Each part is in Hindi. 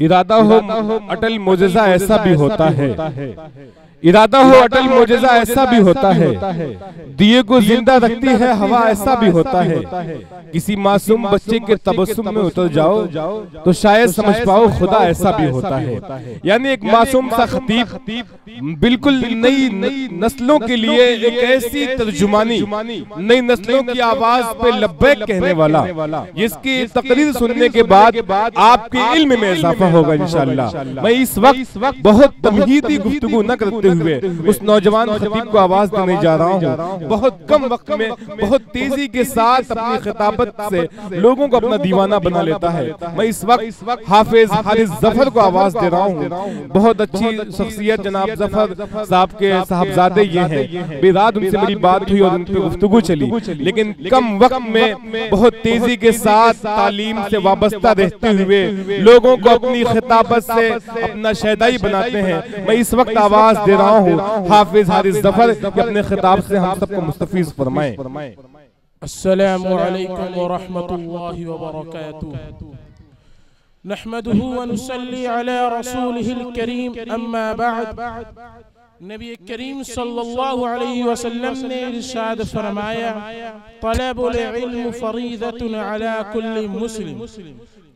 इरादा हो अटल मोजज़ा ऐसा भी होता है, इरादा हो अटल मोजज़ा ऐसा भी होता है, दिए को जिंदा रखती है हवा ऐसा भी होता है। किसी मासूम बच्चे के तबस्सुम में उतर जाओ तो शायद समझ पाओ खुदा ऐसा भी होता है। यानी एक मासूम सा खतीब बिल्कुल नई नस्लों के लिए एक ऐसी तर्जुमानी, नई नस्लों की आवाज पे लब्बैक कहने वाला, जिसकी तकरीर सुनने के बाद आपके इल्म में इजाफा होगा इंशाअल्लाह। मैं इस वक्त बहुत तमहीदी गुफ्तगू न करते हुए उस नौजवान खतीब को आवाज देने जा रहा हूँ। बहुत कम वक्त में बहुत तेजी के साथ अपनी खिताबत से लोगों को अपना दीवाना बना लेता है। मैं इस वक्त हाफिज हारिस जफर को आवाज दे रहा हूँ। बहुत अच्छी शख्सियत जनाब जफर साहब के साहबजादे ये हैं। बेरात उनसे मेरी बात हुई और उन पे गुफ्तगू चली, लेकिन कम वक्त में बहुत तेजी के साथ तालीम से वाबस्ता रहते हुए लोगों को अपनी खिताबत से अपना शहदाई बनाते हैं। मैं इस वक्त आवाज दे रहा हूँ हाफिज हारिस जफर के अपने खिताब से हम सबको मुस्तफीज फरमाएं। अस्सलामु अलैकुम व रहमतुल्लाहि व बरकातुहू। नहमदुहु व नुसल्ली अला रसूलिहिल करीम, अम्मा बअद। नबी करीम सल्लल्लाहु अलैहि वसल्लम ने इरशाद फरमाया, तलबुल इल्म फरीदतुन अला कुल्ली मुस्लिम,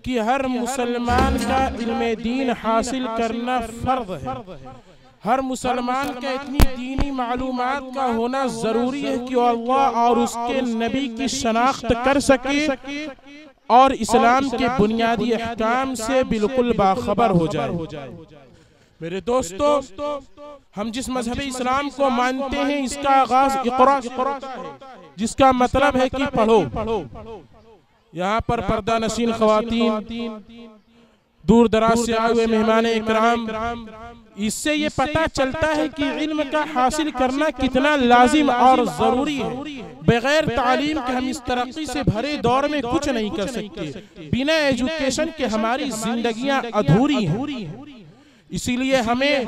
कि हर मुसलमान का इल्म दीन हासिल करना फर्ज है। हर मुसलमान का इतनी दीनी मालूमात का होना जरूरी है कि अल्लाह और उसके नबी की शनाख्त कर सके और इस्लाम के बुनियादी अहकाम से बिल्कुल बाखबर हो जाए। मेरे दोस्तों, हम जिस मजहब इस्लाम को मानते हैं इसका आगाज इक़रा से होता है, जिसका मतलब है कि पढ़ो। यहाँ पर पर्दा नशीन ख़वातीन, दूर दराज से आए हुए मेहमान इकराम, इससे ये पता चलता है कि इल्म का हासिल करना कितना लाजिम और जरूरी है। बगैर तालीम के हम इस तरक्की से भरे दौर में कुछ नहीं कर सकते। बिना एजुकेशन के हमारी जिंदगियां अधूरी हैं। इसीलिए हमें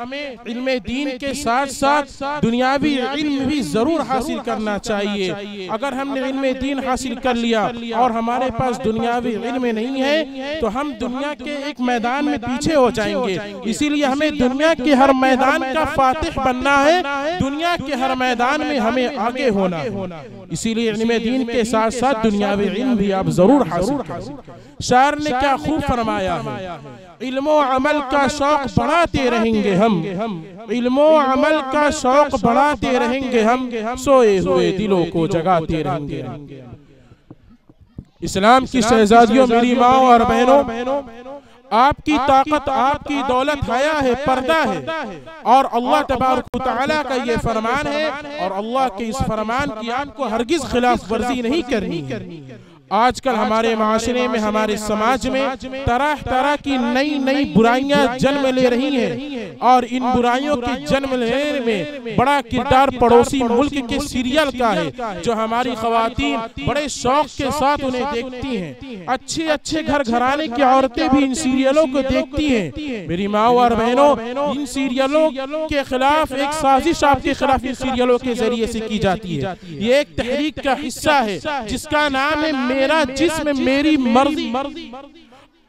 इल्म दीन के साथ साथ दुनियावी इल्म भी जरूर हासिल करना चाहिए। अगर हमने इल्म दीन हासिल कर लिया और हमारे पास दुनियावी इल्म नहीं है तो हम दुनिया के एक मैदान में पीछे हो जाएंगे। इसीलिए हमें दुनिया के हर मैदान का फातिह बनना है, दुनिया के हर मैदान में हमें आगे होना है। इसीलिए इल्म दीन के साथ साथ दुनियावी इल्म भी आप जरूर हासिल करें। शायर ने क्या खूब फरमाया है, इल्मो अमल का शौक बढ़ाते रहेंगे हम, इल्मो अमल का शौक बढ़ाते रहेंगे हम, सोए हुए दिलों को जगाते रहेंगे। इस्लाम की शहजादियों, मेरी माँ और बहनों, आपकी ताकत, आपकी दौलत हया है, पर्दा है, और अल्लाह तबारक व तआला का ये फरमान है, और अल्लाह के इस फरमान की आपको हरगिज खिलाफ वर्जी नहीं करनी है। आजकल हमारे माशरे में, हमारे समाज में तरह तरह की नई नई बुराइयां जन्म ले रही हैं, और इन बुराइयों के जन्म लेने में बड़ा किरदार पड़ोसी मुल्क के सीरियल का है, जो हमारी खवातीन बड़े शौक के साथ उन्हें देखती हैं। अच्छे अच्छे घर घराने की औरतें भी इन सीरियलों को देखती हैं। मेरी माँ और बहनों, इन सीरियलों के खिलाफ एक साजिश आपके खिलाफ इन सीरियलों के जरिए से की जाती है। ये एक तहरीक का हिस्सा है जिसका नाम है मेरा जिस्म मेरी मर्जी,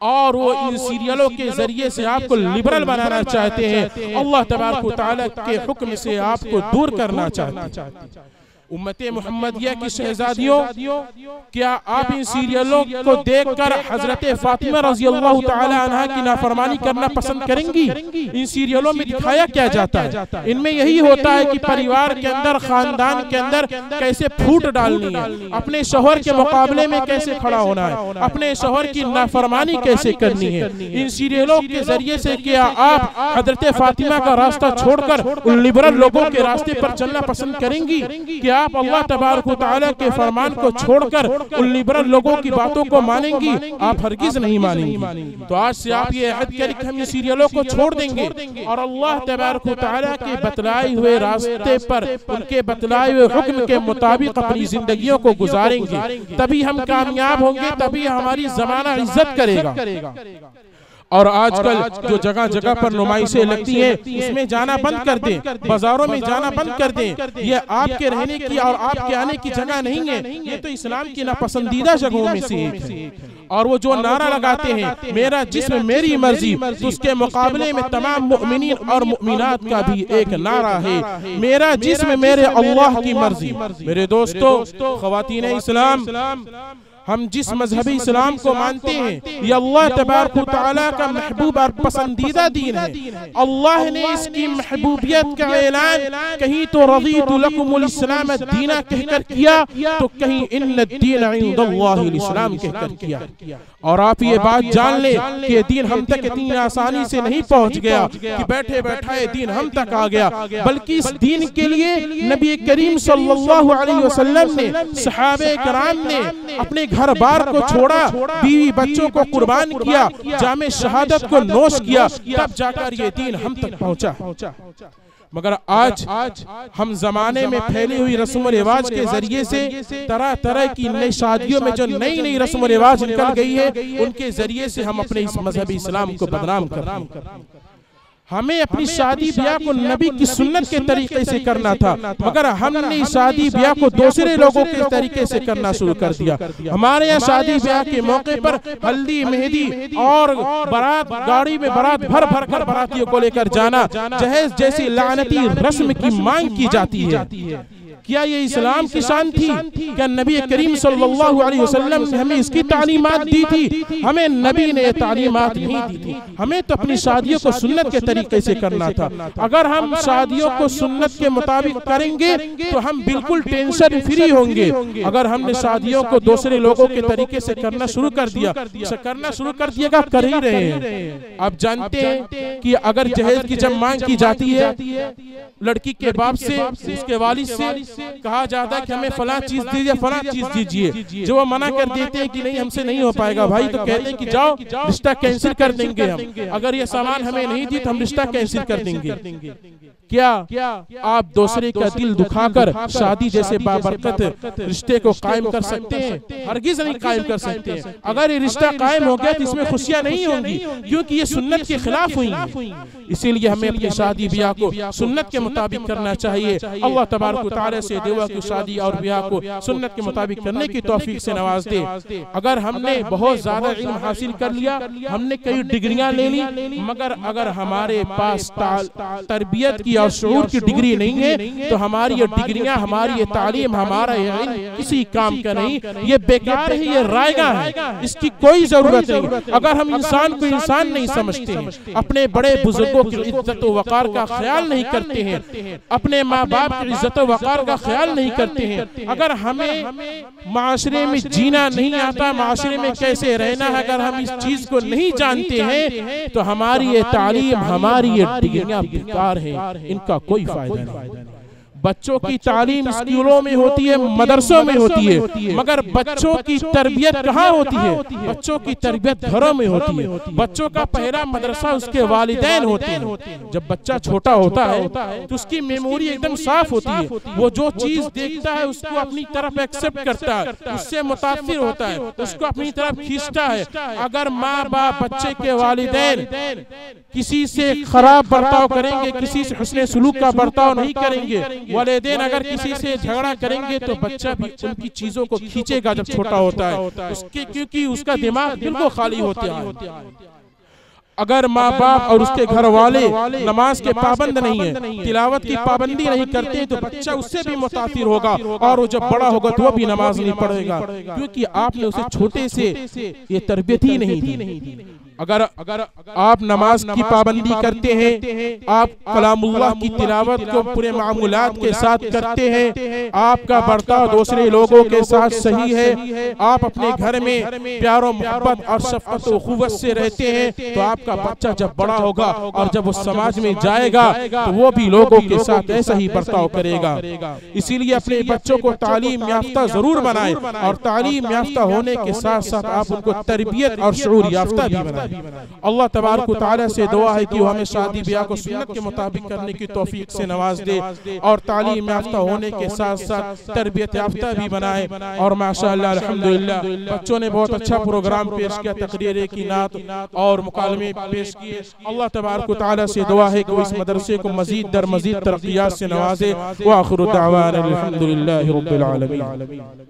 और वो इन सीरियलों के जरिए से आपको लिबरल बनाना चाहते हैं, अल्लाह तबारक व तआला के हुक्म से आपको दूर करना चाहते हैं। उम्मते मुहम्मदिया की शहजादियों, क्या आप इन सीरियलों को देखकर हजरत फातिमा रज़ी अल्लाह तआला अन्हा की नाफरमानी करना पसंद करेंगी? इन सीरियलों में दिखाया क्या जाता है? इनमें यही होता है कि परिवार के अंदर, खानदान के अंदर कैसे फूट डालनी है, अपने शौहर के मुकाबले में कैसे खड़ा होना है, अपने शौहर की नाफरमानी कैसे करनी है। इन सीरियलों के जरिए से क्या आप हजरत फातिमा का रास्ता छोड़कर उन लिबरल लोगों के रास्ते पर चलना पसंद करेंगी? क्या आप अल्लाह तबारक व तआला के फरमान को छोड़कर उन लिबरल लोगों की बातों को मानेंगी? आप हरगिज नहीं मानेंगी। तो आज से आप ये अहद करें कि हम इन सीरियलों को छोड़ देंगे और अल्लाह तबारक व तआला के बतलाए हुए रास्ते पर, उनके बतलाए हुए हुक्म के मुताबिक अपनी जिंदगियों को गुजारेंगे। तभी हम कामयाब होंगे, तभी हमारी ज़माना इज्जत करेगा। और आजकल जो जगह जगह पर नुमाइशें लगती हैं उसमें जाना बंद कर दें, बाजारों में जाना बंद कर दें। ये आपके रहने की और आपके आने की जगह नहीं है, ये तो इस्लाम की नापसंदीदा जगहों में से एक है। और वो जो नारा लगाते हैं मेरा जिस्म मेरी मर्जी, तो उसके मुकाबले में तमाम मुमिनीन और मुमिनात का भी एक नारा है, मेरा जिस्म मेरे अल्लाह की मर्जी। मेरे दोस्तों, ख़वातीन इस्लाम, हम जिस मजहबी इस्लाम को मानते हैं ये अल्लाह तबारक व तआला का महबूब और पसंदीदा दीन है। अल्लाह ने इसकी महबूबियत का ऐलान कहीं तो रज़ीतु लकुमुल इस्लाम दीना कहकर किया, तो कहीं इन्न दीन इंदल्लाहिल इस्लाम कहकर किया। और आप ये बात जान ले कि ये दीन हम तक इतनी आसानी से नहीं पहुंच गया कि बैठे बैठाए दीन हम तक आ गया, बल्कि इस दीन के लिए नबी करीम सल्लल्लाहु अलैहि वसल्लम ने, सहाबे कराम ने अपने घर बार को छोड़ा, बीवी बच्चों को कुर्बान किया, जामे शहादत को नोश किया, तब जाकर ये दीन हम तक पहुंचा। मगर आज हम जमाने में फैली हुई रस्म रिवाज के जरिए से तरह तरह की नई शादियों में जो नई नई रस्म रिवाज निकल गई है, उनके जरिए से हम अपने इस मजहबी इस्लाम को बदनाम कर रहे हैं। हमें अपनी शादी ब्याह को नबी की सुन्नत के तरीके से करना था, मगर हमने शादी ब्याह को दूसरे लोगों के तरीके से करना शुरू कर दिया। हमारे यहाँ शादी ब्याह के मौके पर हल्दी मेहंदी और बारात, गाड़ी में बारात भर भर कर बारातियों को लेकर जाना, जहेज जैसी लानती रस्म की मांग की जाती है। क्या ये इस्लाम की शान थी? क्या नबी करीम सल्लल्लाहु अलैहि वसल्लम ने हमें इसकी तालीमात दी थी? हमें नबी ने तालीमात नहीं दी थी। हमें तो अपनी शादियों को सुन्नत के तरीके से करना था। अगर हम शादियों को सुन्नत के मुताबिक करेंगे तो हम बिल्कुल टेंशन फ्री होंगे। अगर हमने शादियों को दूसरे लोगों के तरीके से करना शुरू कर दिया, कर ही रहे हैं। आप जानते हैं कि अगर जहेज की जब मांग की जाती है, लड़की के बाप से, उसके वालिद से कहा जाता है कि हमें फलां चीज दीजिए, फलां चीज दीजिए, जो वो मना कर देते हैं कि नहीं हमसे नहीं हो पाएगा भाई, तो कहते हैं कि जाओ रिश्ता कैंसिल कर देंगे हम, अगर ये सामान हमें नहीं दी तो हम रिश्ता कैंसिल कर देंगे। क्या आप दूसरे का दिल दुखाकर शादी जैसे बाबरकत रिश्ते को कायम कर सकते हैं? हरगिज नहीं कायम कर सकते हैं। अगर ये रिश्ता कायम हो गया तो इसमें खुशियां नहीं होंगी, क्योंकि ये सुन्नत के खिलाफ हुई है। इसीलिए हमें अपनी शादी ब्याह को सुन्नत के मुताबिक करना चाहिए। अल्लाह तबारक व तआला से दुआ की शादी और ब्याह को सुन्नत के मुताबिक करने की तौफीक से नवाज दे। अगर हमने बहुत ज्यादा इल्म हासिल कर लिया, हमने कई डिग्रियां ले ली, मगर अगर हमारे पास तरबियत की और शऊर की डिग्री नहीं है, तो हमारी ये डिग्रियां, हमारी ये तालीम, हमारा ये इल्म किसी काम का नहीं, ये बेकार है, ये रायगा है, इसकी कोई जरूरत नहीं। अगर हम इंसान को इंसान नहीं समझते हैं, अपने बड़े बुजुर्गों की इज्जत व वकार का ख्याल नहीं करते हैं, अपने माँ बाप की इज्जत व वकार का ख्याल नहीं करते हैं, अगर हमें माशरे में जीना नहीं आता, माशरे में कैसे रहना है, अगर हम इस चीज को नहीं जानते हैं, तो हमारी ये तालीम, हमारी ये डिग्रियां बेकार है, इनका कोई फायदा नहीं। बच्चों की तालीम स्कूलों में होती है, मदरसों में होती है, मगर बच्चों की तरबियत कहाँ होती है? बच्चों की तरबियत घरों में होती है। बच्चों का पहला मदरसा उसके वालिदैन होते हैं। जब बच्चा छोटा होता है तो उसकी मेमोरी एकदम साफ होती है, वो जो चीज देखता है उसको अपनी तरफ एक्सेप्ट करता है, उससे मुतासिर होता है, उसको अपनी तरफ खींचता है। अगर माँ बाप बच्चे के वालिदैन किसी से खराब बर्ताव करेंगे, किसी से हुस्ने सुलूक का बर्ताव नहीं करेंगे, वालिदैन अगर किसी से झगड़ा करेंगे, तो बच्चा भी उनकी चीजों को खींचेगा जब छोटा होता है उसके, क्योंकि उसका दिमाग बिल्कुल खाली होता है। अगर माँ बाप और उसके घर वाले नमाज के पाबंद नहीं है, तिलावत की पाबंदी नहीं करते, तो बच्चा उससे भी मुतासिर होगा, और वो जब बड़ा होगा तो वो भी नमाज नहीं पढ़ेगा, क्योंकि आपने उसे छोटे से ये तरबियत ही नहीं दी। अगर आप नमाज की पाबंदी करते हैं, आप कलामुल्लाह की तिलावत को पूरे मामूलात के साथ करते हैं, आपका बर्ताव दूसरे लोगों के साथ सही है, आप अपने घर में प्यार और मोहब्बत और शफकत और खुवत से रहते हैं, तो आपका बच्चा जब बड़ा होगा और जब वो समाज में जाएगा तो वो भी लोगों के साथ ऐसा ही बर्ताव करेगा। इसीलिए अपने बच्चों को तालीम याफ्ता जरूर बनाएं, और तालीम याफ्ता होने के साथ साथ आप उनको तरबियत और शऊर याफ्ता भी बनाएं। अल्लाह तबारक व तआला से दुआ है कि वो हमें शादी ब्याह को सुन्नत के मुताबिक करने की तौफीक से नवाज दे और तालीम याफ्ता होने के साथ साथ तरबियत याफ्ता भी बनाए। और माशाअल्लाह अल्हम्दुलिल्लाह बच्चों ने बहुत अच्छा प्रोग्राम पेश किया, तकरीरें की, नात और मुकालमे पेश किए। अल्लाह तबारक व तआला से दुआ है कि वो इस मदरसे को मजीद दर मजीद तरक्कियात से नवाजे। व आखिरु दावाना अल्हम्दुलिल्लाहि रब्बिल आलमीन।